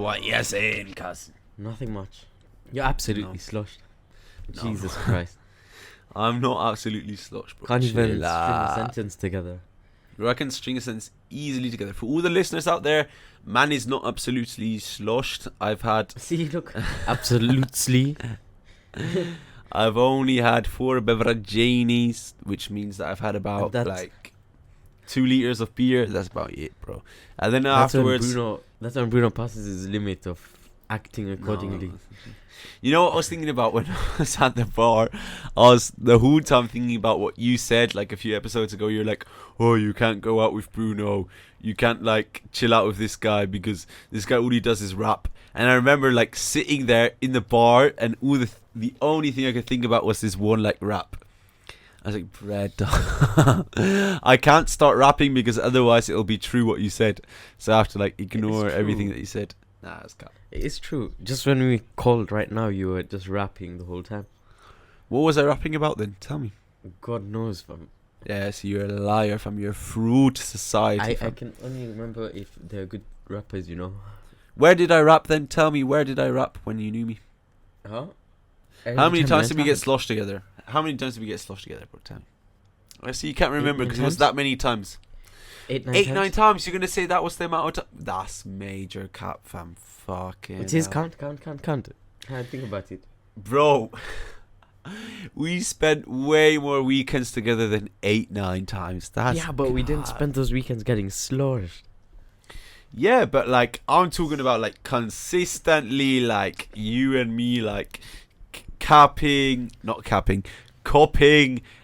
what you're saying, cuz. Nothing much. You're absolutely sloshed. No. Jesus Christ. I'm not absolutely sloshed, bro. Can't even string Chill a out. sentence together. Bro, I can string a sentence easily together. For all the listeners out there, man is not absolutely sloshed. I've See, look. Absolutely. only had 4 beverages, which means that I've had about like 2 liters of beer. That's about it, bro. And then afterwards, that's when Bruno passes his limit of acting accordingly. No. You know what I was thinking about when I was at the bar? I was the whole time thinking about what you said like a few episodes ago. You're like, oh, you can't go out with Bruno. You can't like chill out with this guy because this guy all he does is rap. And I remember like sitting there in the bar and all the only thing I could think about was this one like rap. I was like, bread. I can't start rapping because otherwise it'll be true what you said. So I have to like ignore everything that you said. Nah, it's cap. It's true. Just when we called right now, you were just rapping the whole time. What was I rapping about then? Tell me. God knows, fam. Yes, you're a liar from your fruit society. I can only remember if they're good rappers, you know. Where did I rap then? Tell me, where did I rap when you knew me? Huh? How many times did we get sloshed together? How many times did we get sloshed together, bro? Tell me. I see you can't remember because it was that many times. 9 times. You're going to say that was the amount of time? That's major cap, fam. Fucking It is count. Can't think about it. Bro, we spent way more weekends together than 8-9 times. That's but we didn't spend those weekends getting slaughtered. Yeah, but like I'm talking about like consistently, like you and me, like copping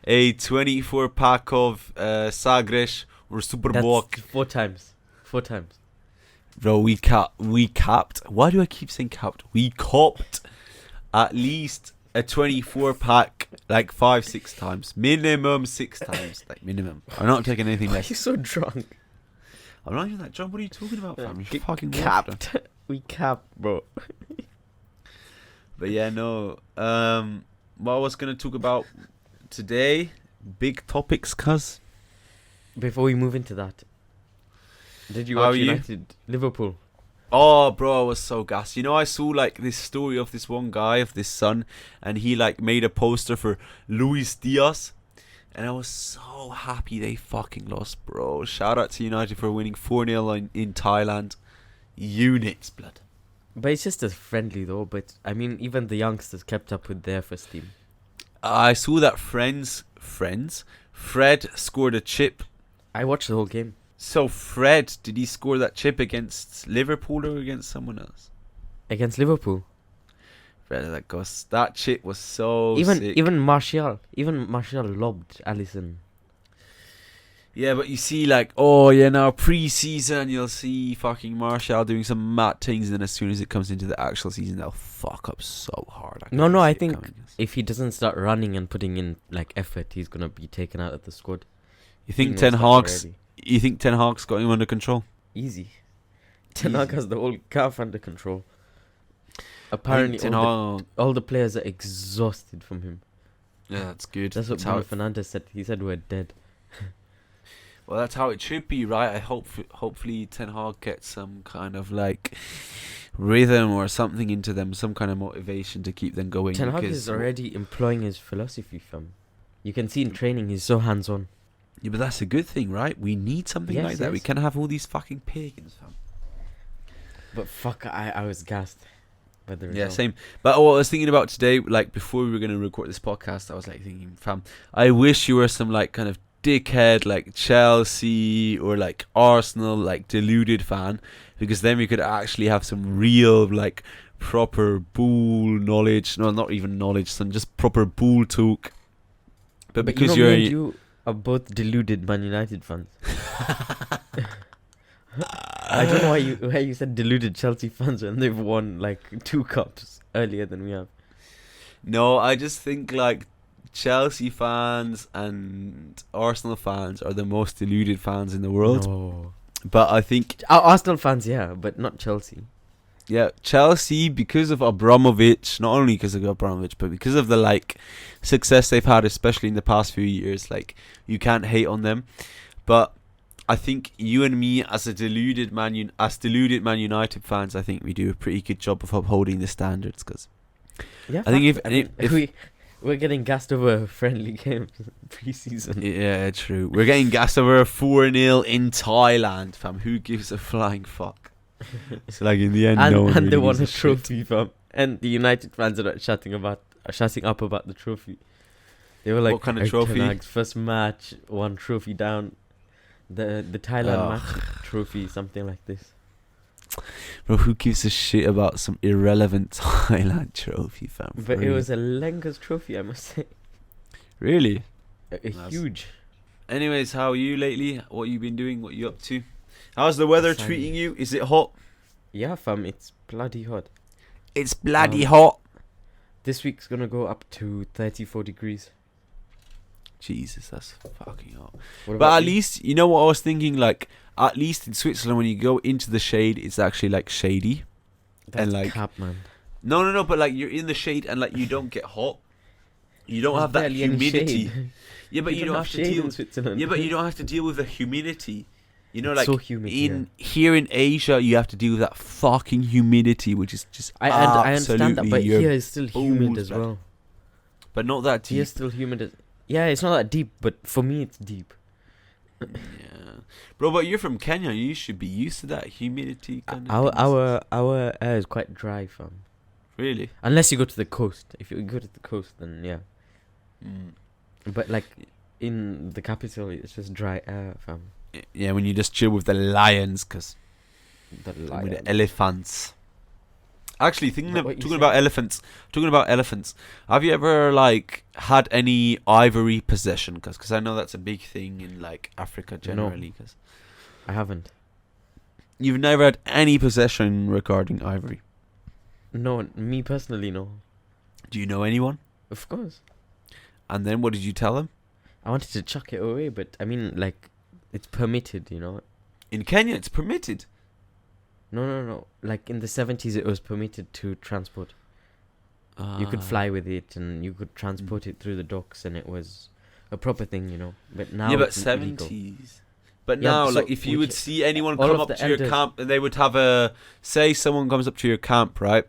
a 24 pack of Sagres or Superbock. 4 times. 4 times. Bro, we capped. Why do I keep saying capped? We copped at least a 24 pack like 5-6 times. Minimum 6 times. Like minimum. I'm not taking anything Why are less. you so drunk? I'm not even that drunk. What are you talking about, fam? You fucking capped. We capped, bro. But yeah, no. What I was gonna talk about today, big topics, cuz. Before we move into that, did you watch United Liverpool? Oh, bro, I was so gassed. You know, I saw like this story of this one guy, of this son, and he like made a poster for Luis Diaz, and I was so happy they fucking lost, bro. Shout out to United for winning 4-0 in Thailand. Units, blood. But it's just as friendly though. But I mean, even the youngsters kept up with their first team. I saw that Fred scored a chip. I watched the whole game. So Fred, did he score that chip against Liverpool or against someone else? Against Liverpool. Fred, that chip was so sick. Even Martial lobbed Alisson. Yeah, but you see, like, now pre-season, you'll see fucking Martial doing some mad things, and then as soon as it comes into the actual season, they'll fuck up so hard. I think if he doesn't start running and putting in like effort, he's gonna be taken out of the squad. You think Ten Hag's got him under control? Easy. Ten Hag has the whole calf under control. Apparently, all the players are exhausted from him. Yeah, that's good. That's what Bruno Fernandes said. He said we're dead. Well, that's how it should be, right? Hopefully Ten Hag gets some kind of like rhythm or something into them, some kind of motivation to keep them going. Ten Hag is already employing his philosophy, fam. You can see in training he's so hands-on. Yeah, but that's a good thing, right? We need something like that. We can't have all these fucking pagans, fam. But fuck, I was gassed by the result. Yeah, same. But what I was thinking about today, like before we were going to record this podcast, I was like thinking, fam, I wish you were some like kind of dickhead like Chelsea or like Arsenal like deluded fan, because then we could actually have some real like proper bull knowledge. No, not even knowledge, some just proper bull talk. But because you are both deluded Man United fans. I don't know why you said deluded Chelsea fans when they've won like 2 cups earlier than we have. No, I just think like Chelsea fans and Arsenal fans are the most deluded fans in the world. No. But I think Arsenal fans, yeah, but not Chelsea. Yeah, Chelsea, because of Abramovich, not only because of Abramovich, but because of the like success they've had, especially in the past few years, like you can't hate on them. But I think you and me, as deluded Man United fans, I think we do a pretty good job of upholding the standards. Because Yeah, I think if we're getting gassed over friendly games pre-season. Yeah, true. We're getting gassed over a 4-0 in Thailand, fam. Who gives a flying fuck? It's like in the end, and no one and really they won a gives trophy, fam. And the United fans are not shutting up about the trophy. They were like, what kind of trophy? Ten Hag's first match, one trophy down. The Thailand match trophy, something like this. Bro, who gives a shit about some irrelevant Thailand trophy, fam? But it was a Lenga's trophy, I must say. Really? Huge. Anyways, how are you lately? What you been doing? What you up to? How's the weather treating you? Is it hot? Yeah, fam, it's bloody hot. It's bloody hot. This week's gonna go up to 34 degrees. Jesus, that's fucking hot. But at least, you know what I was thinking? Like, at least in Switzerland, when you go into the shade, it's actually like shady. That's and like cap, man. No, but like you're in the shade and like you don't get hot. You don't have that humidity. Yeah, but you don't have to deal with Switzerland. Yeah, but you don't have to deal with the humidity. You know, like so humid, here in Asia, you have to deal with that fucking humidity, which is just I understand that, but here is still humid as well. But not that deep. Here's still humid. Yeah, it's not that deep, but for me, it's deep. Yeah, bro, but you're from Kenya. You should be used to that humidity. Our air is quite dry, fam. Really? Unless you go to the coast. If you go to the coast, then yeah. Mm. But like in the capital, it's just dry air, fam. Yeah, when you just chill with the lions, with the elephants. Actually, talking about elephants. Have you ever like had any ivory possession? Because I know that's a big thing in like Africa generally. No, I haven't. You've never had any possession regarding ivory? No, me personally, no. Do you know anyone? Of course. And then what did you tell them? I wanted to chuck it away, but I mean, like, it's permitted, you know. In Kenya, it's permitted. No. Like in the 70s, it was permitted to transport. You could fly with it, and you could transport it through the docks, and it was a proper thing, you know. But now, yeah, but it's 70s. illegal. But now, so like, if you would see anyone come up to your camp, and they would have say someone comes up to your camp, right,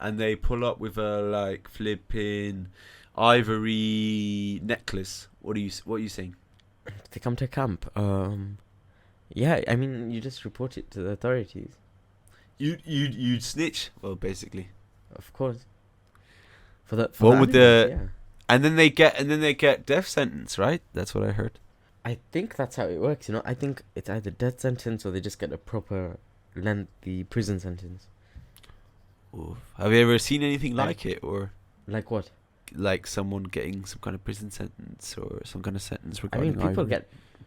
and they pull up with a like flipping ivory necklace. What are you saying? If they come to camp, yeah, I mean, you just report it to the authorities. You'd snitch, well, basically. Of course. And then they get death sentence, right? That's what I heard. I think that's how it works, you know. I think it's either death sentence or they just get a proper lengthy prison sentence. Oof. Have you ever seen anything like it, or like what? Like someone getting some kind of prison sentence or some kind of sentence regarding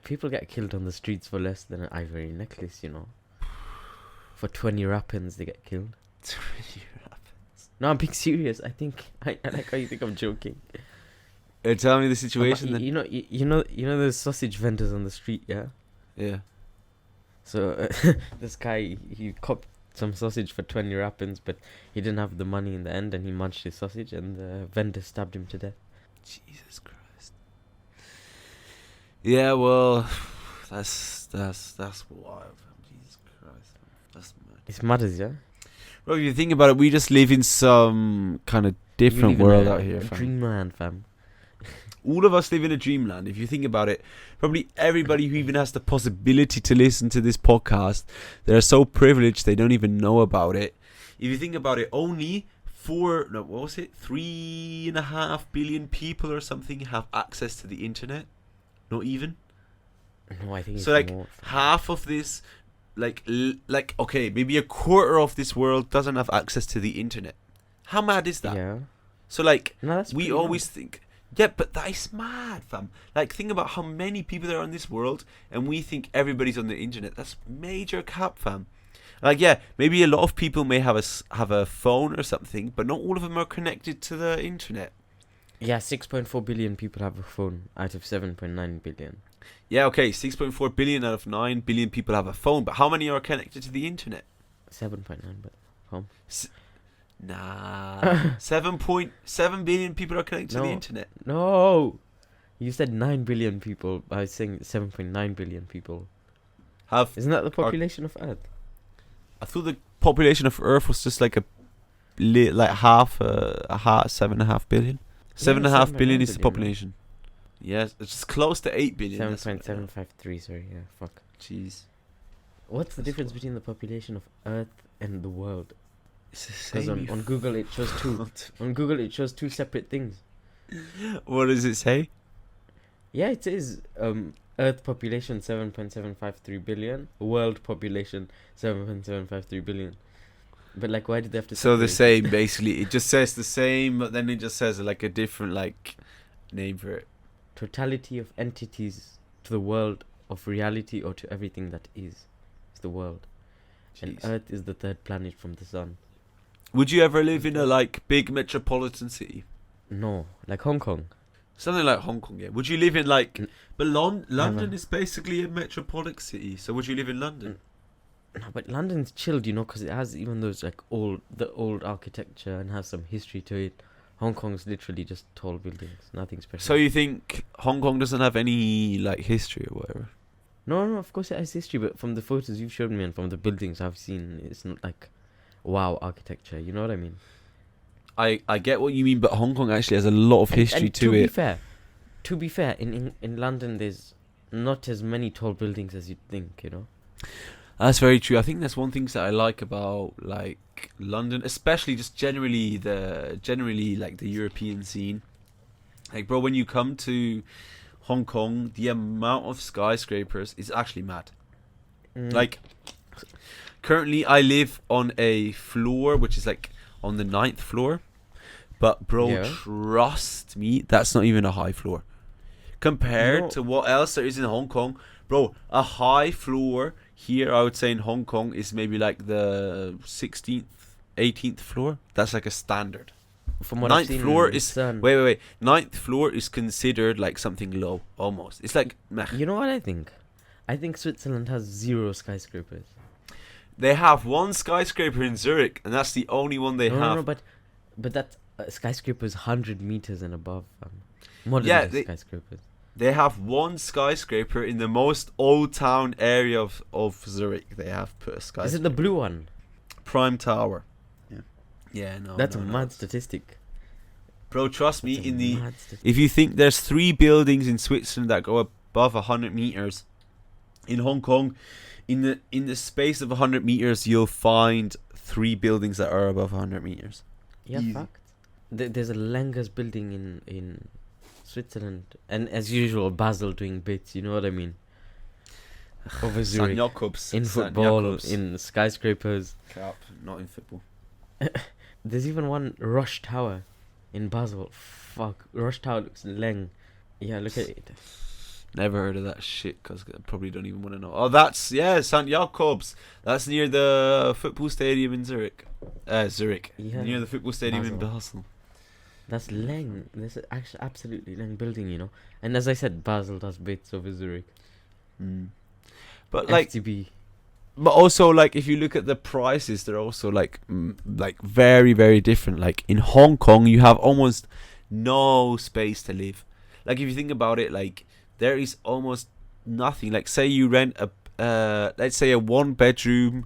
people get killed on the streets for less than an ivory necklace, you know. For 20 rappins, they get killed. 20 rappins. No, I'm being serious. I like how you think I'm joking. Tell me the situation then. You know those sausage vendors on the street, yeah? Yeah. So this guy, he copped some sausage for 20 rappins, but he didn't have the money in the end, and he munched his sausage, and the vendor stabbed him to death. Jesus Christ. Yeah, well, that's wild. Jesus Christ, that's mad. It's matters, yeah. Bro, if you think about it, we just live in some kind of different world out here, fam. Dreamland, fam. All of us live in a dreamland. If you think about it, probably everybody who even has the possibility to listen to this podcast, they're so privileged they don't even know about it. If you think about it, only 3.5 billion people or something have access to the internet. Not even. No, I think so. Like more, half of this, like okay, maybe a quarter of this world doesn't have access to the internet. How mad is that? Yeah. So like, no, we always think. Yeah, but that is mad, fam. Like, think about how many people there are in this world, and we think everybody's on the internet. That's major cap, fam. Like, yeah, maybe a lot of people may have a phone or something, but not all of them are connected to the internet. Yeah, 6.4 billion people have a phone out of 7.9 billion. Yeah, okay, 6.4 billion out of 9 billion people have a phone, but how many are connected to the internet? 7.9, but home. Nah, 7.7 billion people are connected to the internet. No, you said 9 billion people. I was saying 7.9 billion people. have. Isn't that the population of Earth? I thought the population of Earth was just like like half 7.5 billion. 7.5 billion is the population. Yes, it's close to 8 billion. 7.753. Sorry, yeah. Fuck. Jeez. What's the difference between the population of Earth and the world? It's the Because same. on Google it shows two. On Google it shows two separate things. What does it say? Yeah, it says Earth population 7.753 billion, world population 7.753 billion. But like, why did they have to? So the separate it? same, basically. It just says the same, but then it just says like a different like name for it. Totality of entities to the world of reality or to everything that is the world. And Jeez. Earth is the third planet from the sun. Would you ever live in a like big metropolitan city? No, like Hong Kong. Something like Hong Kong, yeah. Would you live in like? But London Never. is basically a metropolitan city. So would you live in London? No, but London's chilled, you know, because it has even those like the old architecture and has some history to it. Hong Kong's literally just tall buildings, nothing special. So you think Hong Kong doesn't have any like history or whatever? No, of course it has history, but from the photos you've showed me and from the buildings I've seen, it's not like wow architecture. You know what I mean? I get what you mean, but Hong Kong actually has a lot of history and to it. To be fair, in London there's not as many tall buildings as you'd think, you know. That's very true. I think that's one thing that I like about like London, especially just generally like the European scene. Like, bro, when you come to Hong Kong, the amount of skyscrapers is actually mad. Like, currently I live on a floor which is like on the 9th floor, but bro, Yeah. trust me, that's not even a high floor compared No. to what else there is in Hong Kong. Bro, a high floor here, I would say in Hong Kong, is maybe like the 16th, 18th floor. That's like a standard. From what I've Ninth seen floor in the is sun. wait. 9th floor is considered like something low, almost. It's like meh. You know what I think? I think Switzerland has 0 skyscrapers. They have one skyscraper in Zurich, and that's the only one they have. No, but that skyscraper is 100 meters and above. Modern Yeah, day skyscrapers. They have one skyscraper in the most old town area of Zurich. They have put a skyscraper. Is it the blue one? Prime Tower? Yeah, no. That's no, a no. mad statistic. Bro, trust me, That's a in the mad statistic. if you think there's 3 buildings in Switzerland that go above 100 meters, in Hong Kong, in the space of 100 meters, you'll find 3 buildings that are above 100 meters. Yeah, Easy. fact. There's a Langer's building in Switzerland, and as usual, Basel doing bits. You know what I mean? Over St. Zurich, Jakobs. in St. football, Jakobs. in skyscrapers. Cap, not in football. There's even one Rush Tower in Basel. Fuck, Rush Tower looks leng. Yeah, look at it. Never heard of that shit, because I probably don't even want to know. Oh, that's, St. Jakobs. That's near the football stadium in Zurich. Zurich. Yeah, Near the football stadium in Basel. Basel. That's leng. That's actually absolutely leng building, you know. And as I said, Basel does bits over Zurich. But like, FTB. but also like, if you look at the prices, they're also like very, very different. Like in Hong Kong, you have almost no space to live. Like if you think about it, like there is almost nothing. Like say you rent let's say a 1-bedroom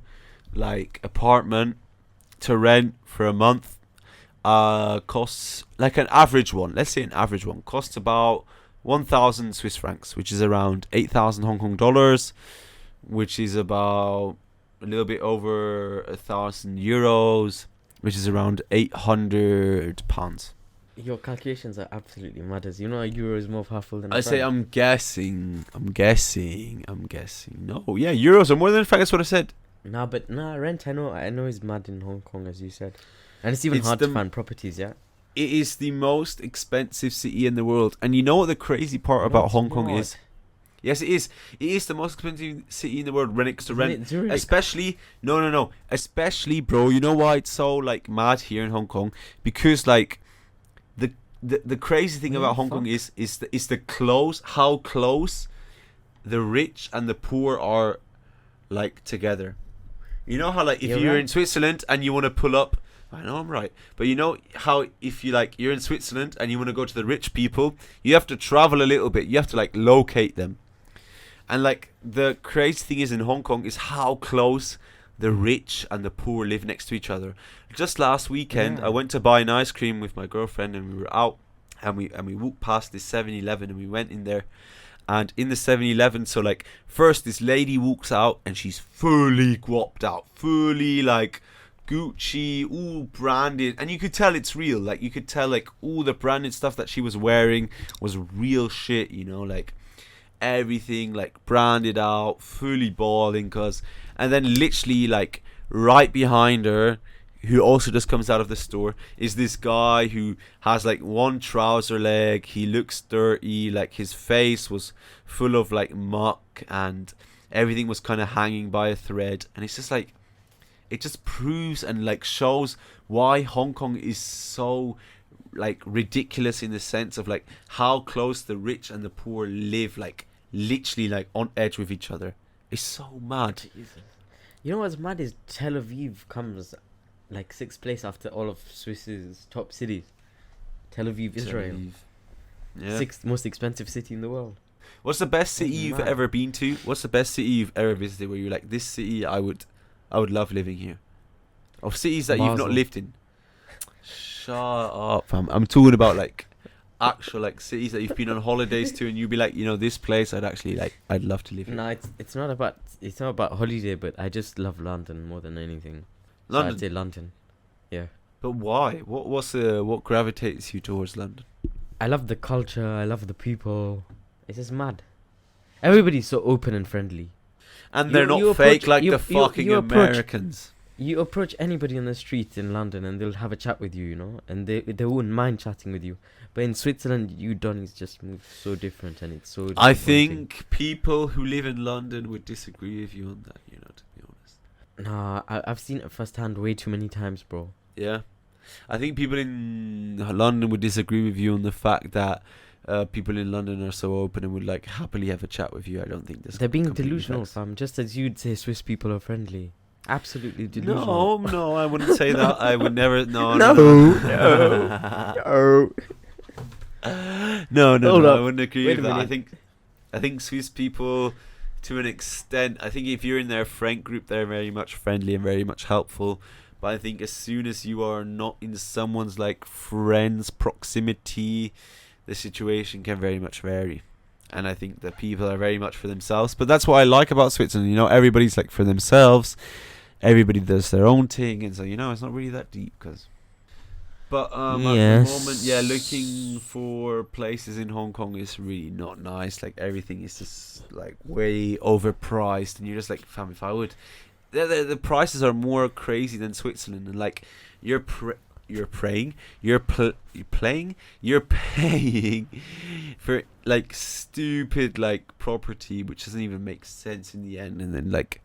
like apartment to rent for a month, costs like an average one. Let's say an average one costs about 1,000 Swiss francs, which is around 8,000 Hong Kong dollars, which is about a little bit over 1,000 euros, which is around 800 pounds. Your calculations are absolutely mad. As you know, a euro is more powerful than a I say franc. I'm guessing. No, yeah, euros are more than a franc. That's what I said. Rent. I know is mad in Hong Kong, as you said, and it's even It's hard the- to find properties. Yeah. It is the most expensive city in the world, and you know what the crazy part No, about it's Hong Kong not. is? Yes, it is. It is the most expensive city in the world when it comes to Isn't rent. it Zurich? Especially, no. Especially, bro, you know why it's so like mad here in Hong Kong? Because like the crazy thing Oh, about Hong Kong is how close the rich and the poor are like together. You know how like if You're you're right. in Switzerland and you want to pull up, I know I'm right, but you know how if you like you're in Switzerland and you want to go to the rich people, you have to travel a little bit. You have to like locate them. And like the crazy thing is in Hong Kong is how close the rich and the poor live next to each other. Just last weekend, Yeah. I went to buy an ice cream with my girlfriend, and we were out, and we walked past this 7-Eleven, and we went in there, and in the 7-Eleven, so like first this lady walks out, and she's fully guapped out, fully like Gucci, all branded, and you could tell it's real. Like you could tell like all the branded stuff that she was wearing was real shit, you know, like everything like branded out, fully balling, and then literally like right behind her, who also just comes out of the store, is this guy who has like one trouser leg. He looks dirty, like his face was full of like muck, and everything was kind of hanging by a thread. And it's just like, it just proves and like shows why Hong Kong is so like ridiculous, in the sense of like how close the rich and the poor live, like literally like on edge with each other. It's so mad. Jesus. You know what's mad is Tel Aviv comes like 6th place after all of Swiss's top cities. Tel Aviv, Israel. Yeah. 6th most expensive city in the world. What's the best city That's you've mad. ever been to? What's the best city you've ever visited where you're like, this city I would love living here? Of cities that you've not Basel. lived in. Shut up, fam. I'm talking about like actual like cities that you've been on holidays to, and you'd be like, you know, this place I'd actually like, I'd love to live in. No, it's not about holiday, but I just love London more than anything. So London. I'd say London. Yeah. But why? What gravitates you towards London? I love the culture, I love the people. It's just mad. Everybody's so open and friendly. And they're You not fake approach- like you- the you- fucking you approach- Americans. You approach anybody on the street in London and they'll have a chat with you, you know, and they wouldn't mind chatting with you. But in Switzerland, you Donnies just move so different, and it's so. I disappointing. think people who live in London would disagree with you on that, you know, to be honest. Nah, I've seen it firsthand way too many times, bro. Yeah. I think people in London would disagree with you on the fact that people in London are so open and would like happily have a chat with you. I don't think this. They're being completely delusional, facts. fam. Just as you'd say Swiss people are friendly. Absolutely delusional. No, I wouldn't say that. I would never. No. Hold I up. wouldn't agree Wait with a that. minute. I think Swiss people, to an extent, I think if you're in their friend group, they're very much friendly and very much helpful. But I think as soon as you are not in someone's like friends proximity, the situation can very much vary. And I think that people are very much for themselves. But that's what I like about Switzerland. You know, everybody's like for themselves. Everybody does their own thing, and so you know, it's not really that deep. But at the moment, yeah, looking for places in Hong Kong is really not nice. Like everything is just like way overpriced, and you're just like, fam, if I would, the prices are more crazy than Switzerland, and like you're paying for like stupid like property which doesn't even make sense in the end, and then like,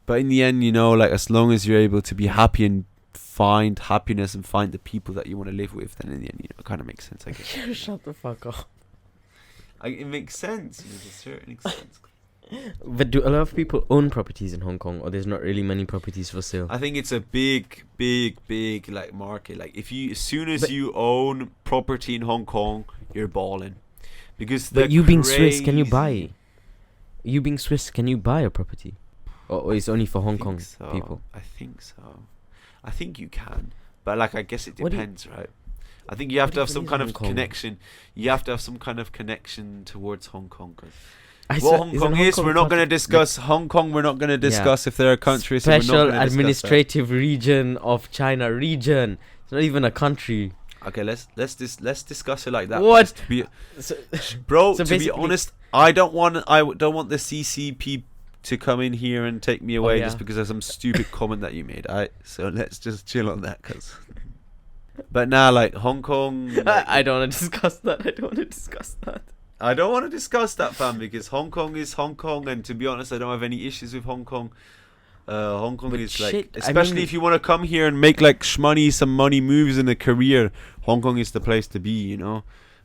but in the end, you know, like as long as you're able to be happy and find happiness and find the people that you want to live with, then in the end, you know, it kind of makes sense, I guess. Shut the fuck up. It makes sense, you know, to a certain extent. But do a lot of people own properties in Hong Kong, or there's not really many properties for sale? I think it's a big like market. Like if you, as soon as you own property in Hong Kong, you're balling. Because But you being Swiss, can you buy? You being Swiss, can you buy a property? Or it's only for Hong Kong people? I think so. I think you can, but like I guess it What do you- depends, right? I think you have what to have if it some is kind Hong of Kong? connection. You have to have some kind of connection towards Hong Kong. 'Cause I what swear- Hong isn't Kong is, Kong we're not part going to of- discuss Hong Kong. We're not going to discuss if they're a country. So we're not Special gonna discuss that. administrative region of China region. It's not even a country. Okay, let's discuss it like that. What? because to be- So, bro, So to be basically- honest, I don't want the CCP to come in here and take me away yeah. just because of some stupid comment that you made. Alright, so let's just chill on that, cause. But now, like Hong Kong, like, I don't want to discuss that. I don't want to discuss that, fam, because Hong Kong is Hong Kong, and to be honest, I don't have any issues with Hong Kong. Hong Kong But is shit, like, I especially mean- if you want to come here and make like some money moves in a career, Hong Kong is the place to be, you know.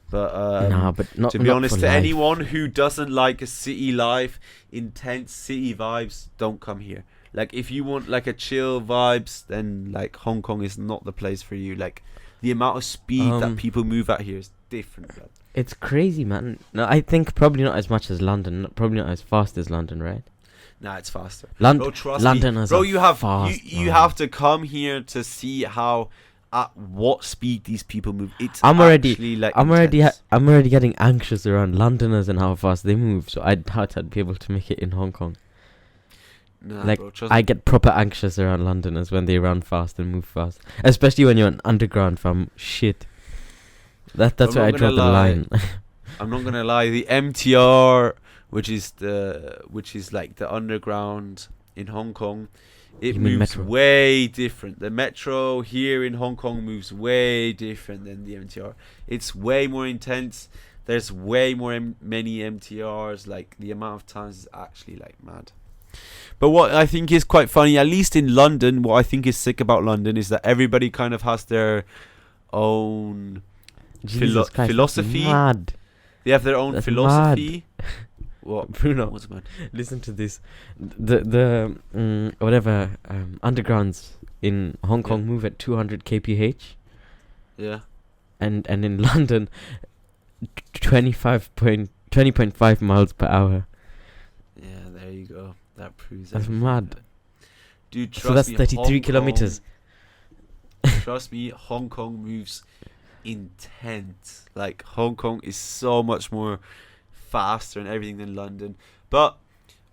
But Nah, but not to be not honest, for to life. anyone who doesn't like a city life, intense city vibes, don't come here. Like if you want like a chill vibes, then like Hong Kong is not the place for you. Like the amount of speed that people move at here is different, blood. It's crazy, man. No, I think probably not as much as London. Probably not as fast as London, right? Nah, it's faster. London, Bro, trust London me. has Bro, a you have fast, you man. have to come here to see how at what speed these people move. It's I'm already getting anxious around Londoners and how fast they move. So I doubt I'd be able to make it in Hong Kong. Nah, Like, bro, trust I me. get proper anxious around Londoners when they run fast and move fast, especially when you're on underground. From shit, that's I'm where I not draw gonna the lie. line. I'm not gonna lie. The MTR, which is like the underground in Hong Kong, it You mean moves metro? way different. The metro here in Hong Kong moves way different than the MTR. It's way more intense. There's way more many MTRs. Like the amount of times is actually like mad. But what I think is quite funny, at least in London, what I think is sick about London is that everybody kind of has their own Jesus Christ, that's philosophy. mad. They have their own That's philosophy. What? Bruno, What's mad? listen to this. The undergrounds in Hong Kong move at 200 kph, Yeah. and in London, 20.5 miles per hour. Yeah, there you go. That proves That's everything. mad. Dude, trust So that's me, 33 Hong kilometers. Kong, trust me, Hong Kong moves intense. Like, Hong Kong is so much more faster and everything than London. But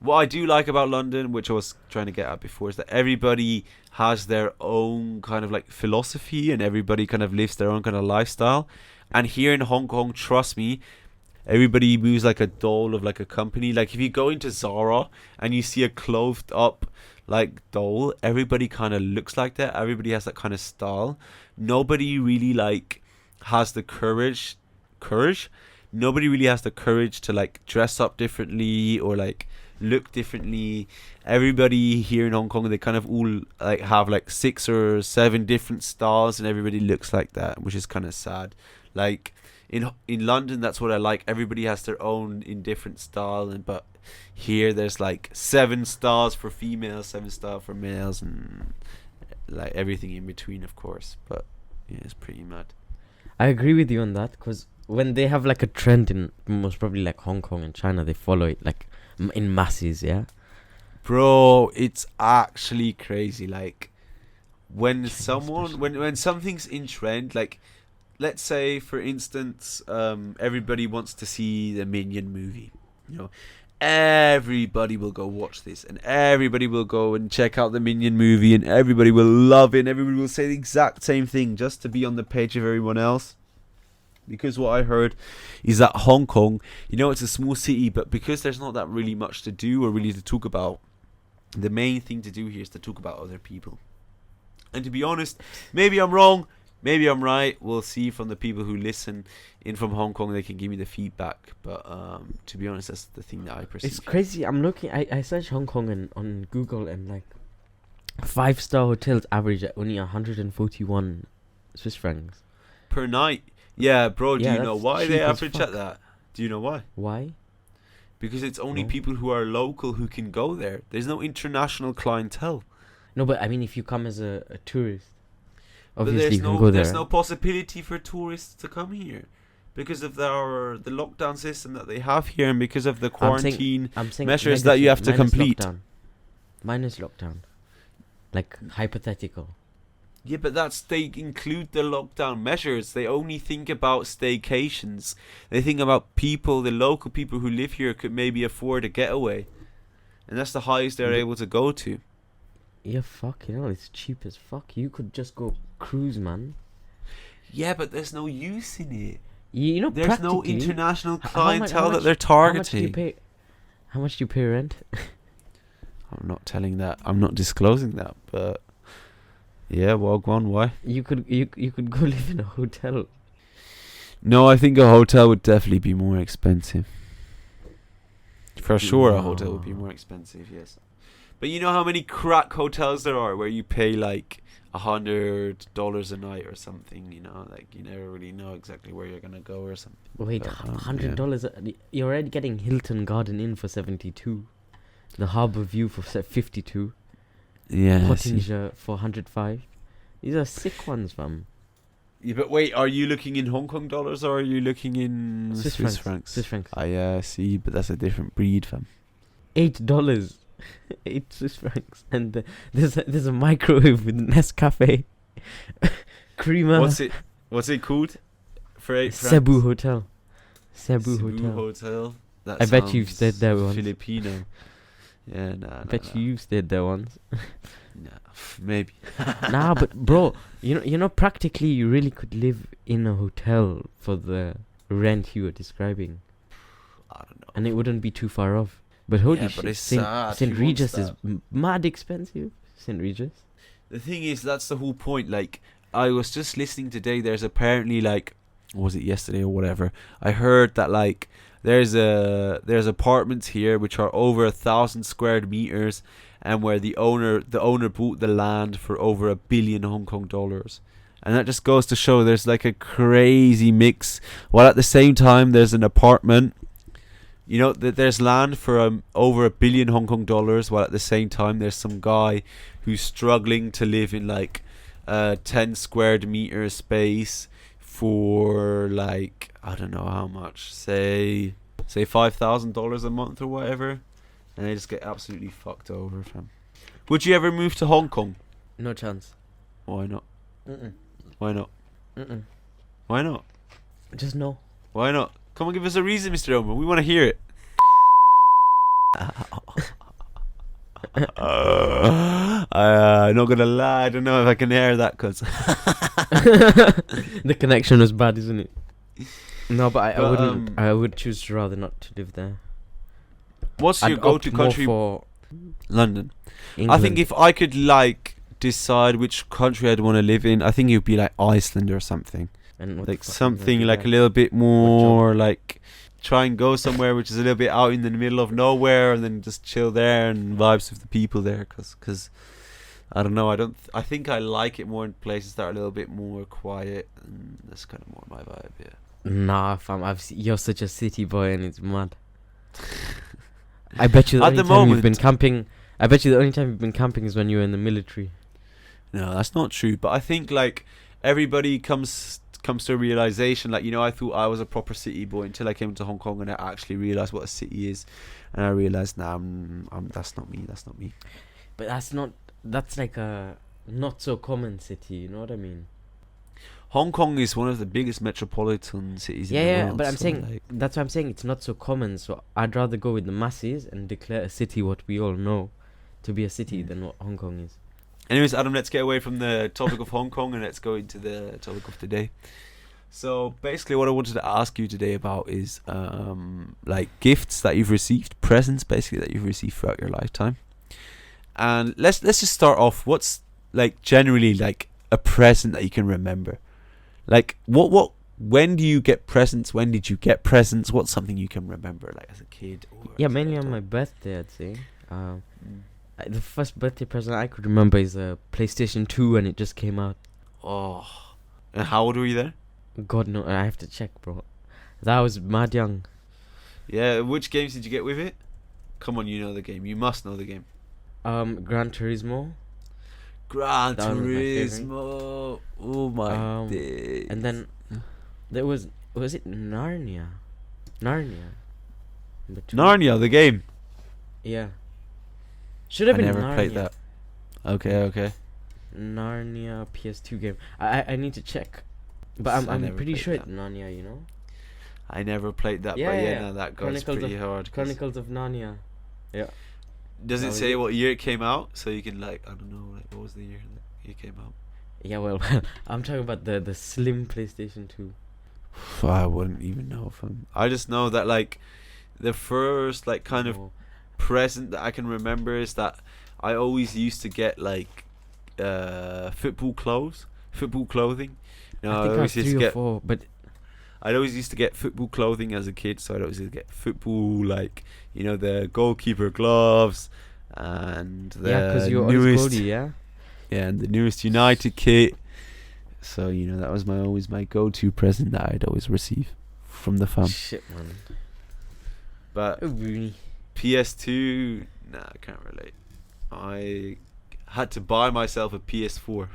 what I do like about London, which I was trying to get at before, is that everybody has their own kind of like philosophy and everybody kind of lives their own kind of lifestyle. And here in Hong Kong, trust me, everybody moves like a doll of like a company. Like if you go into Zara and you see a clothed up like doll, everybody kind of looks like that. Everybody has that kind of style. Nobody really like has the courage. Nobody really has the courage to like dress up differently or like look differently. Everybody here in Hong Kong, they kind of all like have like 6 or 7 different styles, and everybody looks like that, which is kind of sad. Like in London, that's what I like. Everybody has their own in different style, but here there's like 7 styles for females, 7 styles for males, and like everything in between, of course. But yeah, it's pretty mad. I agree with you on that, because when they have like a trend in most probably like Hong Kong and China, they follow it like in masses, yeah. Bro, it's actually crazy. Like when Chinese someone especially. when something's in trend, like let's say for instance, everybody wants to see the Minion movie, you know, everybody will go watch this, and everybody will go and check out the Minion movie, and everybody will love it, and everybody will say the exact same thing just to be on the page of everyone else. Because what I heard is that Hong Kong, you know, it's a small city, but because there's not that really much to do or really to talk about, the main thing to do here is to talk about other people. And to be honest, maybe I'm wrong, maybe I'm right. We'll see from the people who listen in from Hong Kong. They can give me the feedback. But to be honest, that's the thing that I perceive. It's crazy. I'm looking. I searched Hong Kong on Google, and like 5-star hotels average at only 141 Swiss francs Per night. Yeah, bro, do Yeah, you know that's why cheap they as average fuck. at that? Do you know why? Why? Because it's only No. people who are local who can go there. There's no international clientele. No, but I mean, if you come as a tourist, But obviously you can go there. there's no possibility for tourists to come here because of the lockdown system that they have here, and because of the quarantine. I'm saying measures that you have to minus complete. Minus lockdown. Like hypothetical. Yeah, but they include the lockdown measures. They only think about staycations. They think about people, the local people who live here could maybe afford a getaway. And that's the highest they're able to go to. Yeah, fuck, it's cheap as fuck. You could just go cruise, man. Yeah, but there's no use in it. You know, There's no practically, international how much- clientele that they're How much do you targeting. pay? How much do you pay rent? I'm not telling that. I'm not disclosing that. But yeah, well, go on. Why? You could go live in a hotel. No, I think a hotel would definitely be more expensive. For sure, a hotel would be No. more expensive. Yes. But you know how many crack hotels there are where you pay like $100 a night or something, you know, like you never really know exactly where you're gonna go or something. Wait, But, $100? You're already getting Hilton Garden Inn for 72. The Harbour View for 52. Yeah. Pottinger for 105. These are sick ones, fam. Yeah, but wait, are you looking in Hong Kong dollars or are you looking in Swiss francs? Swiss francs. I see, but that's a different breed, fam. $8. 8 Swiss francs. And there's a microwave with Nescafe. Creamer. What's it called? For 8 francs? Cebu Hotel. Hotel. That I bet you've stayed there once. Filipino. Yeah, I bet you've stayed there once. Nah, maybe. Nah, but bro, you know, practically you really could live in a hotel for the rent you were describing. I don't know. And it wouldn't be too far off. But holy Yeah, shit, but it's sad. St. Who Regis wants is mad expensive. St. Regis. The thing is, that's the whole point. Like, I was just listening today. There's apparently, like, was it yesterday or whatever? I heard that, like, there's apartments here which are over 1,000 square meters, and where the owner bought the land for over $1 billion Hong Kong dollars. And that just goes to show there's like a crazy mix. While at the same time there's an apartment, you know, that there's land for over $1 billion Hong Kong dollars. While at the same time there's some guy who's struggling to live in like 10 square meter space for like, I don't know how much, say $5,000 a month or whatever, and they just get absolutely fucked over, fam. Would you ever move to Hong Kong? No chance. Why not? Mm-mm. Why not? Mm-mm. Why not? Just no. Why not? Come on, give us a reason, Mr. Omer. We want to hear it. I'm not gonna lie. I don't know if I can hear that, cause the connection was bad, isn't it? No, but I wouldn't. I would choose rather not to live there. What's your go-to country? For London. England. I think if I could like decide which country I'd want to live in, I think it would be like Iceland or something. And what Like the fuck something is like that? a little bit more like try and go somewhere which is a little bit out in the middle of nowhere, and then just chill there and vibes with the people there. Cause I don't know. I think I like it more in places that are a little bit more quiet, and that's kind of more my vibe. Yeah. Nah, fam. You're such a city boy, and it's mad. I bet you the At only the time you've moment- been camping. I bet you the only time you've been camping is when you were in the military. No, that's not true. But I think like everybody comes to a realization. Like, you know, I thought I was a proper city boy until I came to Hong Kong and I actually realized what a city is, and I realized, nah, that's not me. That's not me. But that's like a not so common city. You know what I mean? Hong Kong is one of the biggest metropolitan cities in the Yeah, world. but I'm so, saying like, that's why I'm saying it's not so common. So I'd rather go with the masses and declare a city what we all know to be a city than what Hong Kong is. anyways, Adam, let's get away from the topic of Hong Kong and let's go into the topic of today. So basically what I wanted to ask you today about is like gifts that you've received, presents basically that you've received throughout your lifetime. And let's just start off. What's like generally like a present that you can remember? Like what when do you get presents? When did you get presents? What's something you can remember like as a kid? Or Yeah, as an mainly on adult? my birthday, I'd say. The first birthday present I could remember is a PlayStation 2 and it just came out. Oh. And how old were you then? God no, I have to check, bro. That was mad young. Yeah, which games did you get with it? Come on, you know the game. You must know the game. Gran Turismo. Gran That was my favorite. Turismo. Oh my days. And then there was it Narnia? Number 2. Narnia, the game. Yeah. Should have I been never Narnia. played that. Okay. Narnia PS2 game. I need to check. But I I'm never pretty played sure that. it's Narnia, you know? I never played that, Yeah, but yeah. no, that goes Chronicles pretty hard. 'Cause Chronicles of Narnia. Yeah. does that it was say it. what year it came out? So you can like, I don't know, like what was the year that it came out? Yeah, well, I'm talking about the slim PlayStation 2. I wouldn't even know I just know that like the first like kind of Oh. present that I can remember is that I always used to get like football clothing. You know, I think I was always used 3 to or get 4, but I'd always used to get football clothing as a kid, so I'd always get football, like, you know, the goalkeeper gloves and the yeah, because you're always newest, Goldie, yeah? yeah, and the newest United kit. So, you know, that was always my go-to present that I'd always receive from the fam. Shit, man. But Oh, Rooney. PS2, nah, I can't relate. I had to buy myself a PS4.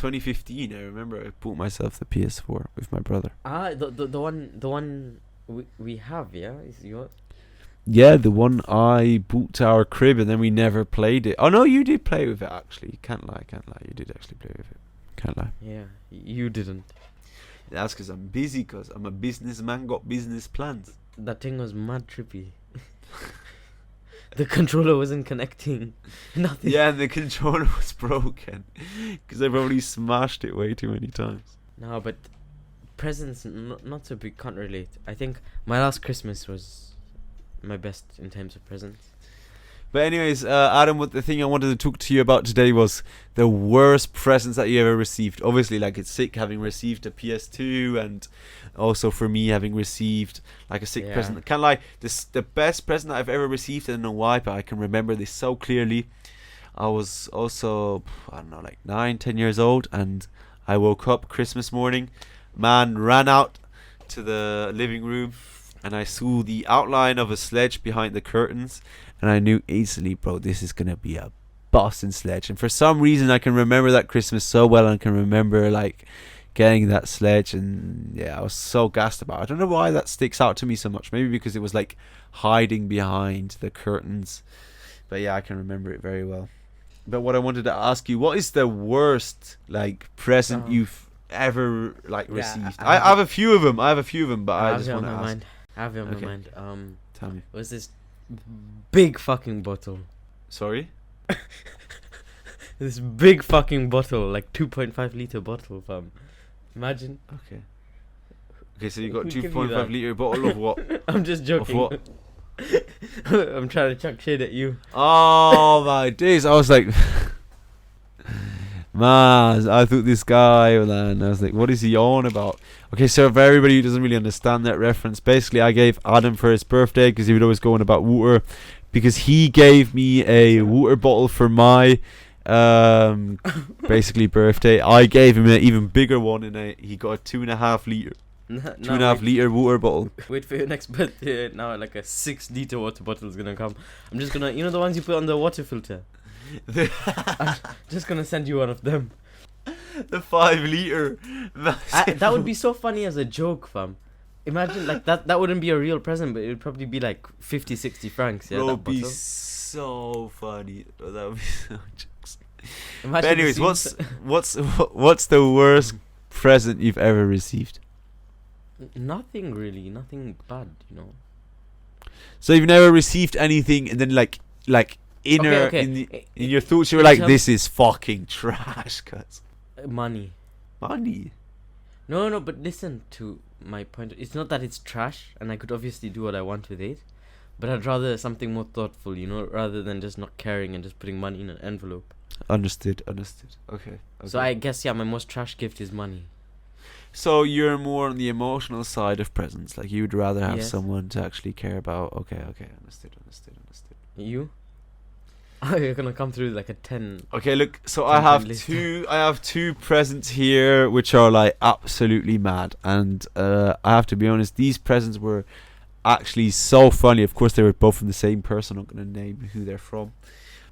2015. I remember I bought myself the PS4 with my brother. The one we have, yeah, is yours. Yeah, the one I bought to our crib and then we never played it. Oh no, you did play with it actually. Can't lie. You did actually play with it. Can't lie. Yeah, you didn't. That's because I'm busy. Cause I'm a businessman. Got business plans. That thing was mad trippy. The controller wasn't connecting. Nothing. Yeah, and the controller was broken because I probably smashed it way too many times. No, but presents not so big. Can't relate. I think my last Christmas was my best in terms of presents. But anyways, Adam, what the thing I wanted to talk to you about today was the worst presents that you ever received. Obviously, like, it's sick having received a PS2, and also for me having received like a sick present. Can't lie, the best present that I've ever received. I don't know why, but I can remember this so clearly. I was also, I don't know, like 9-10 years old, and I woke up Christmas morning. Man ran out to the living room, and I saw the outline of a sledge behind the curtains. And I knew easily, bro, this is going to be a Boston sledge. And for some reason, I can remember that Christmas so well. And I can remember, like, getting that sledge. And, yeah, I was so gassed about it. I don't know why that sticks out to me so much. Maybe because it was, like, hiding behind the curtains. But, yeah, I can remember it very well. But what I wanted to ask you, what is the worst, like, present you've ever, like, received? I have a few of them. But I just want to ask. I have it on my mind. Tell me. Was this big fucking bottle? Sorry? This big fucking bottle, like 2.5 liter bottle, fam. Imagine. Okay, so you got 2.5 liter bottle of what? I'm just joking. Of what? I'm trying to chuck shit at you. Oh my days! I was like, man, I thought this guy, and I was like, what is he on about? Okay, so for everybody who doesn't really understand that reference, basically I gave Adam for his birthday, because he would always go on about water, because he gave me a water bottle for my basically birthday. I gave him an even bigger one, and he got a 2.5 liter. 2.5 liter water bottle. Wait for your next birthday. Now, like a 6 liter water bottle is gonna come. I'm just gonna, you know, the ones you put on the water filter. I'm just gonna send you one of them. The 5 liter. That would be so funny as a joke, fam. Imagine, like, that wouldn't be a real present, but it would probably be like 50-60 francs. Yeah, that that would be bottle. so funny. That would be so jokes. But anyways, what's the worst present you've ever received? Nothing really, nothing bad, you know. So you've never received anything, and then like in your thoughts you were like, this is fucking trash, cuz. Money. No, but listen to my point. It's not that it's trash, and I could obviously do what I want with it, but I'd rather something more thoughtful, you know, rather than just not caring and just putting money in an envelope. Understood. Okay. So I guess, yeah, my most trash gift is money. So you're more on the emotional side of presents, like you'd rather have someone to actually care about. Okay, understood. You? Oh, you're gonna come through like a 10. Okay, look, so I have two presents here which are like absolutely mad, and I have to be honest, these presents were actually so funny. Of course, they were both from the same person. I'm not gonna name who they're from.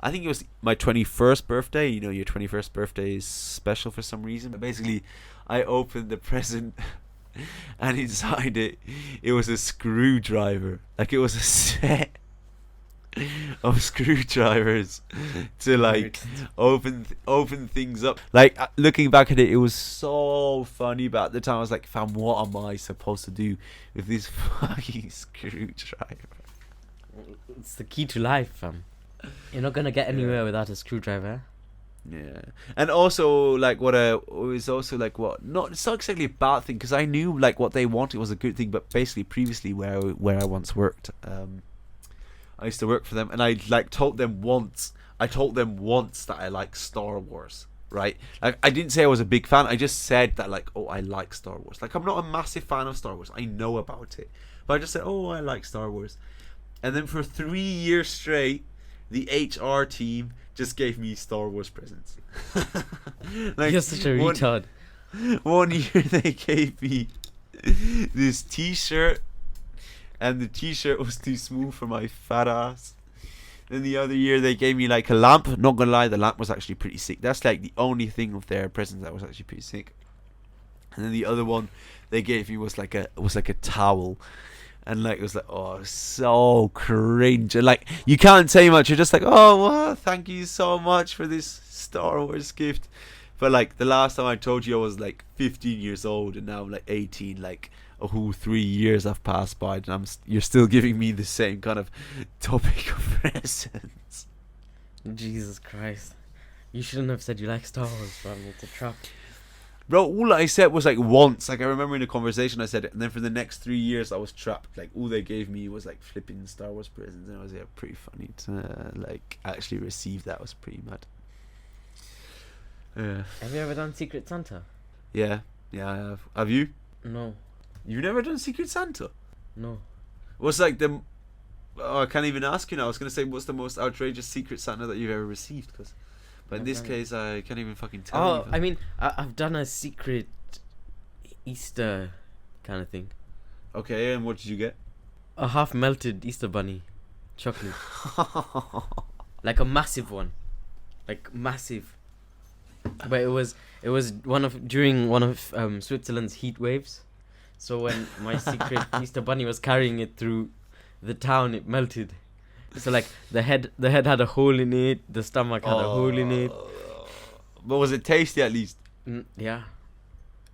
I think it was my 21st birthday. You know, your 21st birthday is special for some reason. But basically, I opened the present, and inside it was a screwdriver. Like, it was a set of screwdrivers to like open things up. Like, looking back at it was so funny, but at the time I was like, fam, what am I supposed to do with this fucking screwdriver? It's the key to life, fam. You're not gonna get anywhere without a screwdriver. Yeah, and also like it's not exactly a bad thing, because I knew like what they wanted was a good thing, but basically previously where I once worked, I used to work for them, and I like told them once that I like Star Wars, right? Like, I didn't say I was a big fan, I just said that, like, oh, I like Star Wars. Like, I'm not a massive fan of Star Wars, I know about it, but I just said, oh, I like Star Wars. And then for 3 years straight, the HR team just gave me Star Wars presents. Like, you're such a retard. One year they gave me this t-shirt, and the t-shirt was too small for my fat ass. Then the other year they gave me like a lamp. Not gonna lie, the lamp was actually pretty sick. That's like the only thing of their presents that was actually pretty sick. And then the other one they gave me was like a towel. And like it was like, oh, so cringe. And like you can't say much. You're just like, oh, well, thank you so much for this Star Wars gift. But like the last time I told you I was like 15 years old, and now I'm like 18. Like a whole 3 years have passed by, and you're still giving me the same kind of topic of presents. Jesus Christ! You shouldn't have said you like Star Wars, fam. It's a trap. Bro, all I said was like once. Like I remember in a conversation I said it, and then for the next 3 years I was trapped. Like all they gave me was like flipping Star Wars presents, and it was pretty funny to like actually receive that. Was pretty mad. Have you ever done Secret Santa? Yeah, I have. Have you? No. You've never done Secret Santa? No. What's like the? Oh, I can't even ask you now. I was gonna say what's the most outrageous Secret Santa that you've ever received, but in this case I can't even fucking tell you. Oh, I mean, I've done a secret Easter kind of thing. Okay, and what did you get? A half melted Easter bunny, chocolate. Like a massive one, like massive. But it was during one of Switzerland's heat waves. So when my secret Easter bunny was carrying it through the town, it melted. So like the head had a hole in it, the stomach had a hole in it. But was it tasty at least? Yeah,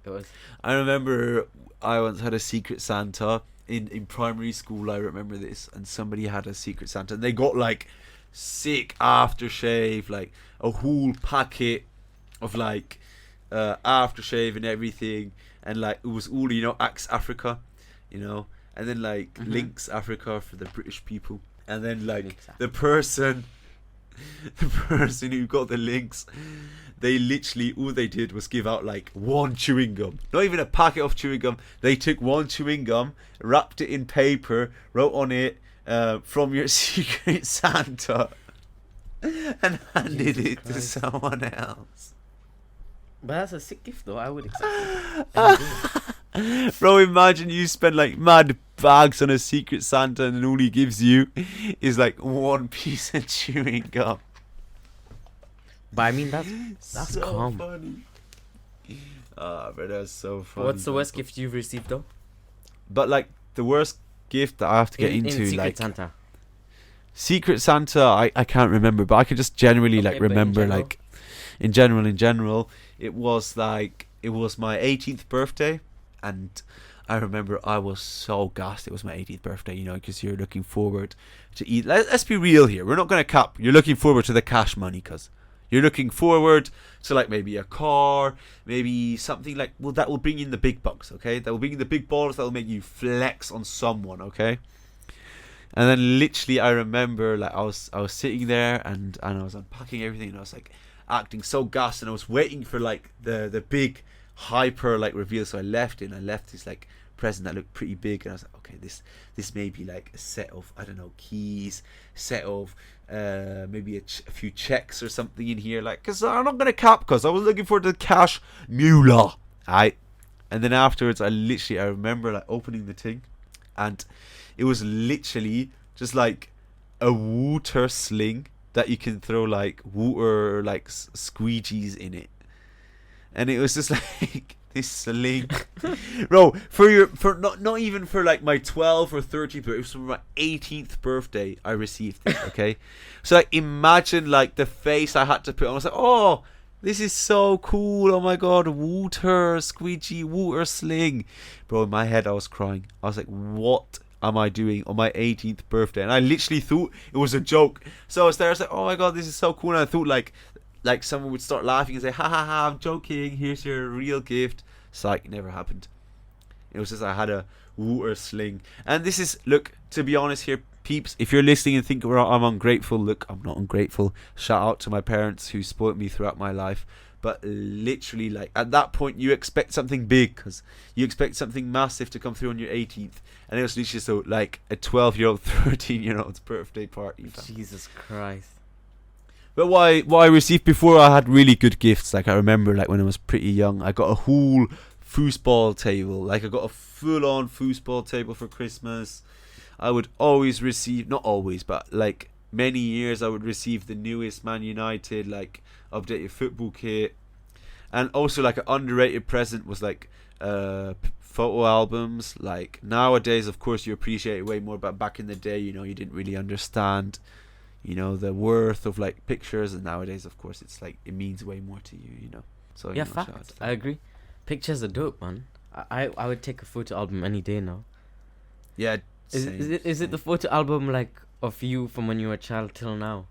it was. I remember I once had a Secret Santa in primary school. I remember this, and somebody had a Secret Santa, and they got like sick aftershave, like a whole packet of like aftershave and everything, and like it was all, you know, Axe Africa, you know, and then like Lynx Africa for the British people, and then like the person who got the Lynx, they literally all they did was give out like one chewing gum, not even a packet of chewing gum. They took one chewing gum, wrapped it in paper, wrote on it from your Secret Santa, and handed it to someone else. But that's a sick gift though. I would accept it. Bro, imagine you spend like mad bags on a Secret Santa, and then all he gives you is like one piece of chewing gum. But I mean that's so calm. Funny. But that's so funny. What's the worst gift you've received though? But like the worst gift that I have to get into, Secret like Santa. Secret Santa, I can't remember, but I could just generally like remember like in general it was my 18th birthday, and I remember I was so gassed. It was my 18th birthday, you know, because you're looking forward to eat. Let's be real here. We're not going to cap. You're looking forward to the cash money, because you're looking forward to like maybe a car, maybe something like, well, that will bring in the big bucks, okay? That will bring in the big balls, that will make you flex on someone, okay? And then literally I remember like I was sitting there and I was unpacking everything, and I was like acting so gassed, and I was waiting for like the big hyper like reveal. So I left this like present that looked pretty big, and I was like, okay, this may be like a set of, I don't know, keys, set of maybe a few checks or something in here, like, because I'm not gonna cap, because I was looking for the cash moolah. Right? And then afterwards I remember like opening the thing, and it was literally just like a water sling that you can throw like water like squeegees in it, and it was just like this sling, bro. For not even for like my 12th or 13th, but it was for my 18th birthday I received it. Okay, so like imagine like the face I had to put on. I was like, oh, this is so cool. Oh my god, water squeegee water sling, bro. In my head I was crying. I was like, what am I doing on my 18th birthday? And I literally thought it was a joke. So I was there, I was like, oh my god, this is so cool. And I thought like someone would start laughing and say, ha ha ha, I'm joking, here's your real gift. Psych, it never happened. It was just I had a water sling. And this is, look, to be honest here, peeps, if you're listening and think I'm ungrateful, look, I'm not ungrateful. Shout out to my parents who spoiled me throughout my life. But literally, like, at that point, you expect something big, because you expect something massive to come through on your 18th. And it was literally so, like, a 12-year-old, 13-year-old's birthday party. Jesus Christ. But what I received before, I had really good gifts. Like, I remember, like, when I was pretty young, I got a whole foosball table. Like, I got a full-on foosball table for Christmas. I would always receive, not always, but, like, many years I would receive the newest Man United like updated football kit. And also like an underrated present was like photo albums. Like nowadays, of course, you appreciate it way more, but back in the day, you know, you didn't really understand, you know, the worth of like pictures. And nowadays, of course, it's like it means way more to you, you know. So yeah, you know, fact. I agree. Pictures are dope, man. I would take a photo album any day now. Yeah. Is it the photo album like of you from when you were a child till now,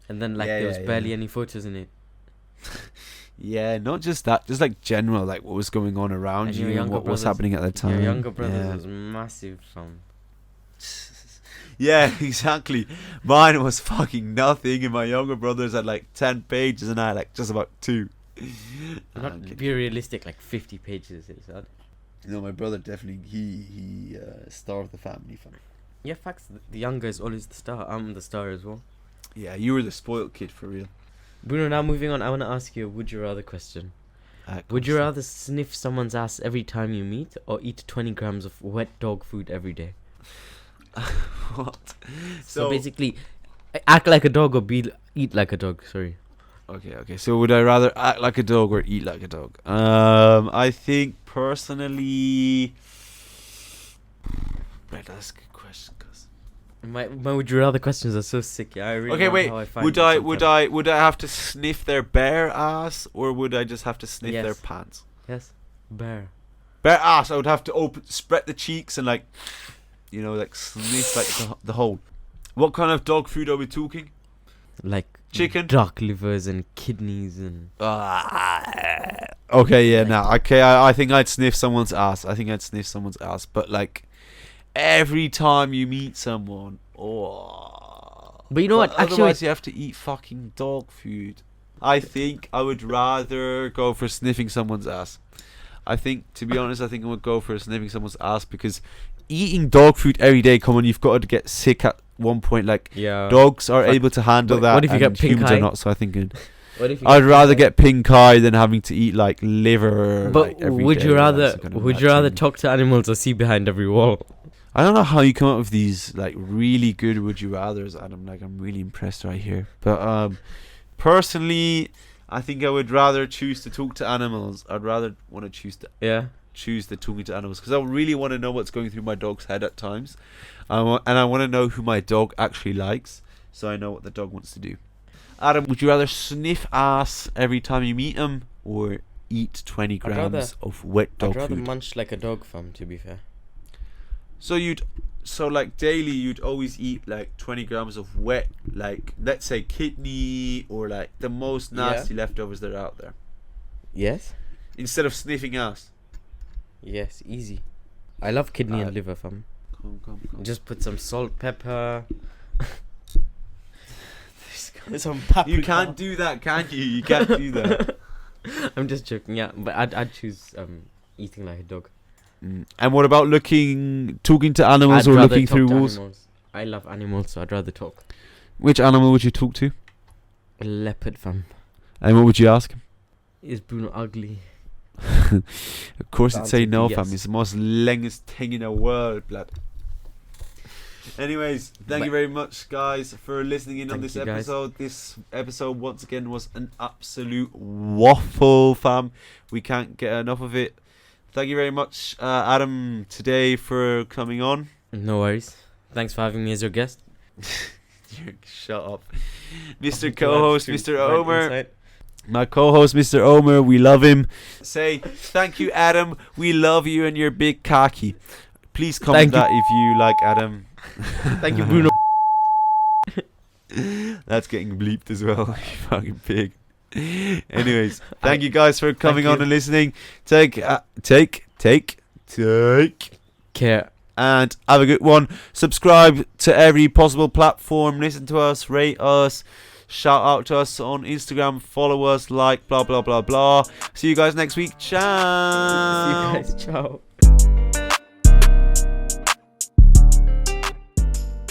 and then like there was barely any photos in it? Yeah, not just that, just like general, like what was going on around And you your and what was brothers- happening at the time. Your younger brothers Yeah. was massive, fam. Yeah, exactly. Mine was fucking nothing, and my younger brothers had like 10 pages, and I had like just about 2. Not be realistic, like 50 pages is that? No, my brother definitely he star of the family. Fam. Yeah, facts. The younger is always the star. I'm the star as well. Yeah, you were the spoiled kid for real. Bruno, now moving on, I want to ask you a would you rather question. Would you rather sniff someone's ass every time you meet, or eat 20 grams of wet dog food every day? What? So basically, act like a dog or eat like a dog. Sorry. Okay. So would I rather act like a dog or eat like a dog? I think personally, right, that's a good question. Cause My would you rather questions are so sick. Yeah, I really okay, love wait. how I find Would it I sometimes. have to sniff their bare ass, or would I just have to sniff their Yes. pants? Yes, bear. Bare ass. I would have to spread the cheeks and like, you know, like sniff like the whole. What kind of dog food are we talking? Like Chicken? duck livers and kidneys and. Okay, yeah, Like- nah. Okay, I think I'd sniff someone's ass. But like every time you meet someone, But you know what? Actually, otherwise you have to eat fucking dog food. I think I would rather go for sniffing someone's ass. I think, to be honest, I would go for sniffing someone's ass because eating dog food every day, come on, you've got to get sick at one point. Like yeah. dogs are Fuck. able to handle What- that. what if you and get pink humans eye? are not. So I think What if you I'd rather get pink eye than having to eat like liver. But like, every would day. you That's rather? gonna Would you rather imagine- talk to animals or see behind every wall? I don't know how you come up with these like really good would you rather's, Adam. Like I'm really impressed right here. But personally, I think I would rather choose to talk to animals. I'd rather want to choose the talking to animals because I really want to know what's going through my dog's head at times, and I want to know who my dog actually likes, so I know what the dog wants to do. Adam, would you rather sniff ass every time you meet him or eat 20 I'd rather- grams of wet dog I'd rather food? munch like a dog, fam. To be fair. So like daily you'd always eat like 20 grams of wet, like let's say kidney or like the most nasty leftovers that are out there, Yes. instead of sniffing ass. Yes, easy. I love kidney and liver, fam. Come. Just put some salt, pepper. Some You paprika. can't do that, can you? You can't do that. I'm just joking. Yeah, but I'd choose eating like a dog. And what about talking to animals I'd or rather looking talk through to walls? animals. I love animals, so I'd rather talk. Which animal would you talk to? A leopard, fam. And what would you ask him? Is Bruno ugly? Of course, it'd say Answer no, yes. fam. It's the most longest thing in the world, blood. Anyways, thank you very much, guys, for listening in on Thank this you, guys. episode. This episode, once again, was an absolute waffle, fam. We can't get enough of it. Thank you very much, Adam, today for coming on. No worries. Thanks for having me as your guest. Shut up. Mr. Co-host, To Mr. provide Omer. insight. My co-host, Mr. Omer, we love him. Say, thank you, Adam. We love you and your big cocky. Please comment Thank you. that if you like Adam. Thank you, Bruno. That's getting bleeped as well. You fucking pig. Anyways, thank you guys for coming Thank on you. and listening. Take Care. and have a good one. Subscribe to every possible platform. Listen to us, rate us, shout out to us on Instagram, follow us, like, blah blah blah blah. See you guys next week. Ciao. See you guys. Ciao.